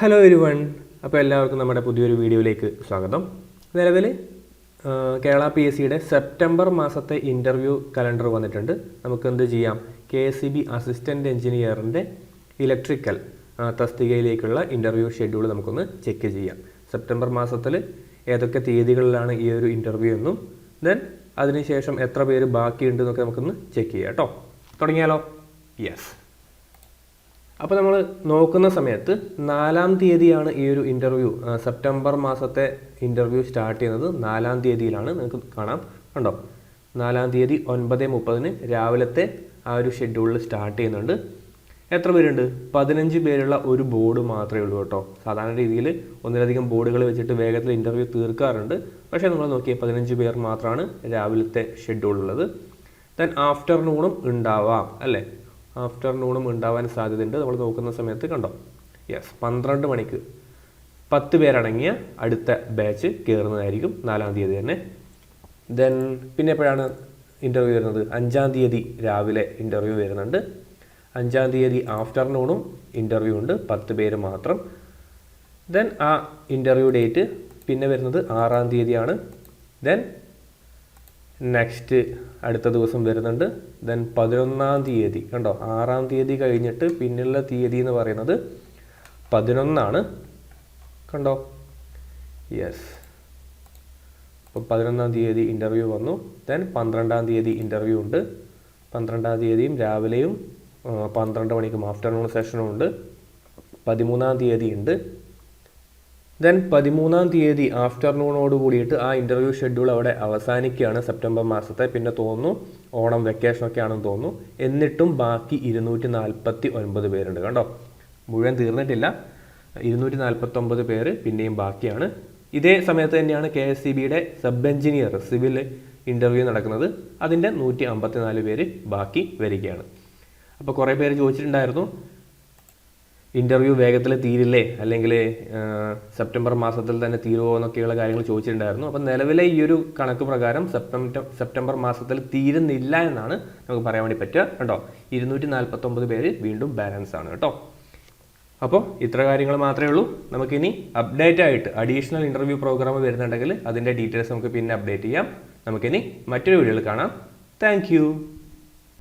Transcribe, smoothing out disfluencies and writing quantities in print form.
Hello everyone, അപ്പോൾ എല്ലാവർക്കും നമ്മുടെ പുതിയൊരു വീഡിയോയിലേക്ക് സ്വാഗതം. നിലവിൽ കേരള PSCയുടെ സെപ്റ്റംബർ മാസത്തെ ഇൻ്റർവ്യൂ കലണ്ടർ വന്നിട്ടുണ്ട്. നമുക്ക് എന്ത് ചെയ്യാം, KSEB അസിസ്റ്റൻ്റ് എഞ്ചിനീയറിൻ്റെ ഇലക്ട്രിക്കൽ തസ്തികയിലേക്കുള്ള ഇൻ്റർവ്യൂ ഷെഡ്യൂൾ നമുക്കൊന്ന് ചെക്ക് ചെയ്യാം. സെപ്റ്റംബർ മാസത്തിൽ ഏതൊക്കെ തീയതികളിലാണ് ഈ ഒരു ഇൻ്റർവ്യൂ എന്നും ദെൻ അതിനുശേഷം എത്ര പേര് ബാക്കിയുണ്ടെന്നൊക്കെ നമുക്കൊന്ന് ചെക്ക് ചെയ്യാം കേട്ടോ. തുടങ്ങിയാലോ? യെസ്. അപ്പോൾ നമ്മൾ നോക്കുന്ന സമയത്ത് 4-ാം തീയതിയാണ് ഈ ഒരു ഇൻ്റർവ്യൂ, സെപ്റ്റംബർ മാസത്തെ ഇൻ്റർവ്യൂ സ്റ്റാർട്ട് ചെയ്യുന്നത് 4-ാം തീയതിയിലാണ്. നിങ്ങൾക്ക് കാണാം, കണ്ടോ, 4-ാം തീയതി 9:30 രാവിലത്തെ ആ ഒരു ഷെഡ്യൂളിൽ സ്റ്റാർട്ട് ചെയ്യുന്നുണ്ട്. എത്ര പേരുണ്ട്? 15 പേരുള്ള ഒരു ബോർഡ് മാത്രമേ ഉള്ളൂ കേട്ടോ. സാധാരണ രീതിയിൽ ഒന്നിലധികം ബോർഡുകൾ വെച്ചിട്ട് വേഗത്തിൽ ഇൻ്റർവ്യൂ തീർക്കാറുണ്ട്. പക്ഷേ നിങ്ങൾ നോക്കിയാൽ 15 പേർ മാത്രമാണ് രാവിലത്തെ ഷെഡ്യൂളുള്ളത്. ദെൻ ആഫ്റ്റർനൂണും ഉണ്ടാവാം അല്ലേ, ആഫ്റ്റർനൂണും ഉണ്ടാവാൻ സാധ്യതയുണ്ട്. നമ്മൾ നോക്കുന്ന സമയത്ത് കണ്ടോ, യെസ്, 12 മണിക്ക് 10 പേരടങ്ങിയ അടുത്ത ബാച്ച് കയറുന്നതായിരിക്കും 4-ാം തീയതി തന്നെ. ദെൻ പിന്നെ എപ്പോഴാണ് ഇൻ്റർവ്യൂ വരുന്നത്? 5-ാം തീയതി രാവിലെ ഇൻ്റർവ്യൂ വരുന്നുണ്ട്. 5-ാം തീയതി ആഫ്റ്റർനൂണും ഇൻ്റർവ്യൂ ഉണ്ട്, 10 പേര് മാത്രം. ദെൻ ആ ഇൻ്റർവ്യൂ ഡേറ്റ് പിന്നെ വരുന്നത് 6-ാം തീയതിയാണ്. ദെൻ നെക്സ്റ്റ് അടുത്ത ദിവസം വരുന്നുണ്ട്. ദെൻ 11-ാം തീയതി കണ്ടോ, 6-ാം തീയതി കഴിഞ്ഞിട്ട് പിന്നെയുള്ള തീയതി എന്ന് പറയുന്നത് 11 കണ്ടോ, യെസ്. അപ്പോൾ 11-ാം തീയതി ഇൻ്റർവ്യൂ വന്നു. ദെൻ 12-ാം തീയതി ഇൻ്റർവ്യൂ ഉണ്ട്. 12-ാം തീയതിയും രാവിലെയും 12 മണിക്കും ആഫ്റ്റർനൂൺ സെഷനും ഉണ്ട്. 13-ാം തീയതി ഉണ്ട്. ദെൻ 13-ാം തീയതി ആഫ്റ്റർനൂണോട് കൂടിയിട്ട് ആ ഇൻ്റർവ്യൂ ഷെഡ്യൂൾ അവിടെ അവസാനിക്കുകയാണ് സെപ്റ്റംബർ മാസത്തെ. പിന്നെ തോന്നുന്നു ഓണം വെക്കേഷനൊക്കെ ആണെന്ന് തോന്നുന്നു. എന്നിട്ടും ബാക്കി 249 പേരുണ്ട് കണ്ടോ, മുഴുവൻ തീർന്നിട്ടില്ല. 249 പേര് പിന്നെയും ബാക്കിയാണ്. ഇതേ സമയത്ത് തന്നെയാണ് KSEBയുടെ സബ് എഞ്ചിനീയർ സിവിൽ ഇൻ്റർവ്യൂ നടക്കുന്നത്. അതിൻ്റെ 154 പേര് ബാക്കി വരികയാണ്. അപ്പോൾ കുറേ പേര് ചോദിച്ചിട്ടുണ്ടായിരുന്നു, ഇൻ്റർവ്യൂ വേഗത്തിൽ തീരില്ലേ, അല്ലെങ്കിൽ സെപ്റ്റംബർ മാസത്തിൽ തന്നെ തീരുമോ എന്നൊക്കെയുള്ള കാര്യങ്ങൾ ചോദിച്ചിട്ടുണ്ടായിരുന്നു. അപ്പം നിലവിലെ ഈ ഒരു കണക്ക് പ്രകാരം സെപ്റ്റംബർ മാസത്തിൽ തീരുന്നില്ല എന്നാണ് നമുക്ക് പറയാൻ വേണ്ടി പറ്റുക. കേട്ടോ, 249 പേര് വീണ്ടും ബാലൻസ് ആണ് കേട്ടോ. അപ്പോൾ ഇത്ര കാര്യങ്ങൾ മാത്രമേ ഉള്ളൂ. നമുക്കിനി അപ്ഡേറ്റ് ആയിട്ട് അഡീഷണൽ ഇൻ്റർവ്യൂ പ്രോഗ്രാം വരുന്നുണ്ടെങ്കിൽ അതിൻ്റെ ഡീറ്റെയിൽസ് നമുക്ക് പിന്നെ അപ്ഡേറ്റ് ചെയ്യാം. നമുക്കിനി മറ്റൊരു വീഡിയോയിൽ കാണാം. താങ്ക്